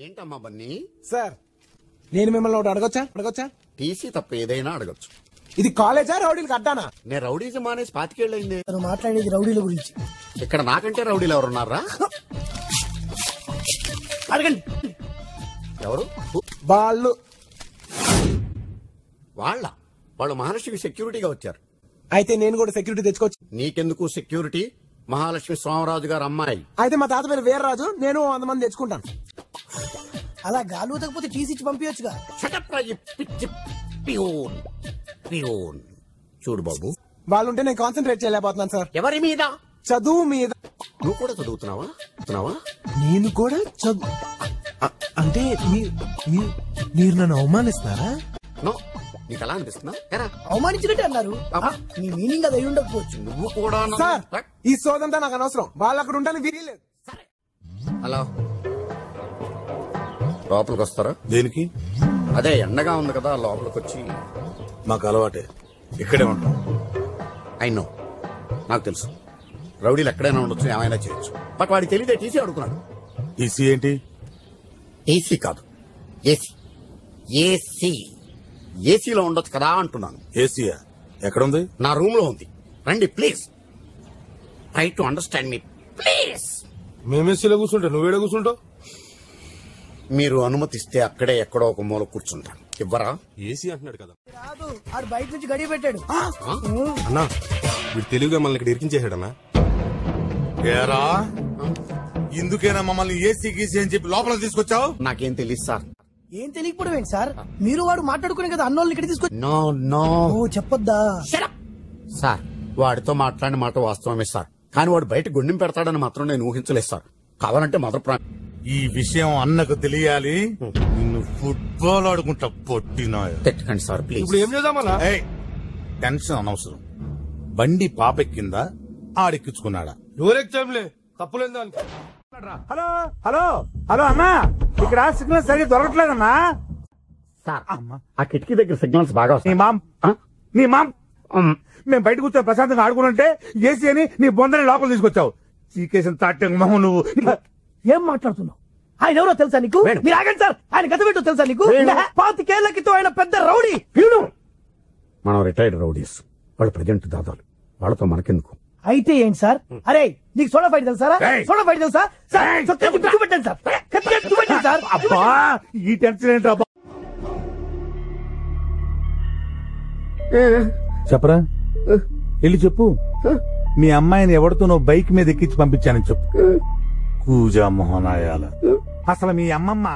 ఏంటమ్మా బన్నీ? సార్ నేను మిమ్మల్ని ఒకటి అడగొచ్చా? టీసీ తప్ప ఏదైనా అడగచ్చు. ఇది కాలేజా రౌడీలకు అడ్డానా? నేను రౌడీజం మానేసి 25 ఏళ్ళైంది. మాట్లాడేది రౌడీల గురించి. ఇక్కడ నాకంటే రౌడీలు ఎవరున్నారా? అడగండి. ఎవరు వాళ్ళు మహాలక్ష్మి సెక్యూరిటీగా వచ్చారు. అయితే నేను కూడా సెక్యూరిటీ తెచ్చుకోవచ్చు. నీకెందుకు సెక్యూరిటీ? మహాలక్ష్మి స్వామిరాజు గారు అమ్మాయి. అయితే మా తాత పేరు వీర్రాజు, నేను 100 మంది తెచ్చుకుంటాను. అలా గాలి ఊతకపోతే టీసీ ఇచ్చి పంపించచ్చుగా. చూడు బాబు, వాళ్ళుంటే నేను కాన్సన్ట్రేట్ చేయలేకపోతున్నాను సార్. ఎవరి మీద? చదువు మీద. నువ్వు కూడా చదువుతున్నావా? నేను కూడా చదువు అంటే మీరు నన్ను అవమానిస్తున్నారా? నీకు అలా అనిపిస్తున్నా? అవమానించినట్టే అన్నారు. మీ మీనింగ్ అది ఉండకపోవచ్చు. నువ్వు కూడా సార్, ఈ సోదంతా నాకు అనవసరం. వాళ్ళు అక్కడ ఉంటాను వీరియలేదు. హలో, లోపలికి వస్తారా? దేనికి? అదే ఎండగా ఉంది కదా, లోపలికి వచ్చి. మాకు అలవాటే, ఇక్కడే ఉంటాం. అయినో నాకు తెలుసు, రౌడీలు ఎక్కడైనా ఉండొచ్చు, ఏమైనా చేయొచ్చు. బట్ వాడికి తెలియదే టీసీ అడుగుతున్నాడు. టీసీ ఏంటి? టీసీ కాదు, ఏసీ. ఏసీలో ఉండొచ్చు కదా అంటున్నాను. ఏసీయా? ఎక్కడుంది? నా రూమ్ లో ఉంది. రండి please. Try to understand me please. మేమేసీలో కూర్చుంటా, నువ్వేడే కూర్చుంటావు? మీరు అనుమతిస్తే అక్కడే ఎక్కడో ఒక మూల కూర్చుంటాను. ఇవ్వరా? ఏసీ అంటున్నాడు కదా. రాదు, ఆడు బయట నుంచి గడియ పెట్టాడు. అన్నా, వీడు తెలివిగా మనల్ని ఇక్కడ ఇరికించేసాడన్నా. ఏరా, ఇందుకేనా మమ్మల్ని ఏసీ గీసీ అని చెప్పి లోపల తీసుకొచ్చావు? నాకేం తెలియదు సార్. ఏం తెలియకపోవడం ఏంటి సార్? మీరు వాడు మాట్లాడుకునే కదా అన్నోళ్ళని ఇక్కడ తీసుకొచ్చి. నో చెప్పొద్దా సార్? వాడితో మాట్లాడిన మాట వాస్తవమే సార్, కానీ వాడు బయట గుండెం పెడతాడని మాత్రం నేను ఊహించలేదు సార్. కావాలంటే మొదటి ఈ విషయం అన్నకు తెలియాలి. నిన్ను ఫుట్బాల్ ఆడుకుంటా పొట్టినా. తెట్టకండి సార్ ప్లీజ్. ఇప్పుడు ఏం చేద్దామన్నా? టెన్షన్ అనవసరం. బండి పాపెక్కిందా, ఆడెక్కించుకున్నాడా? ఎవరెక్కాంలే, తప్పులేదు దానికి. హలో హలో హలో అన్నా, ఇక్కడ సిగ్నల్ సరిగ్గా దొరకట్లేదన్నా. సార్, ఆ కిటికీ దగ్గర సిగ్నల్స్ బాగా నీ మామ్ మేము బయట కూర్చొని ప్రశాంతంగా ఆడుకుంటే ఏసీ అని నీ బొందని లోపల తీసుకొచ్చావు. చీకేసిన తాటంగా మొహం నువ్వు. ఏం మాట్లాడుతున్నావు? ఆయన ఎవరో తెలుసా నీకు? మీరు ఆగండి సార్, ఆయన గత పెట్టో తెలుసా నీకు? 25 ఏళ్ల క్రితం ఆయన పెద్ద రౌడీ. మనం రిటైర్డ్ రౌడీస్, వాళ్ళు ప్రజెంట్ దాదాలు. వాళ్ళతో మనకెందుకు? అయితే ఏంటి సార్? అరే, నీకు సోడా ఫైట్ తెలుసా? సోడా ఫైట్ తెలుసా? పెట్టండి సార్. అబ్బా, ఈ టెన్షన్ ఏంటో. చెప్పరా, వెళ్ళి చెప్పు. మీ అమ్మాయిని ఎవరితో నువ్వు బైక్ మీద ఎక్కించి పంపించానని చెప్పు. కూజా మోహనాయాల. అసలు మీ అమ్మమ్మ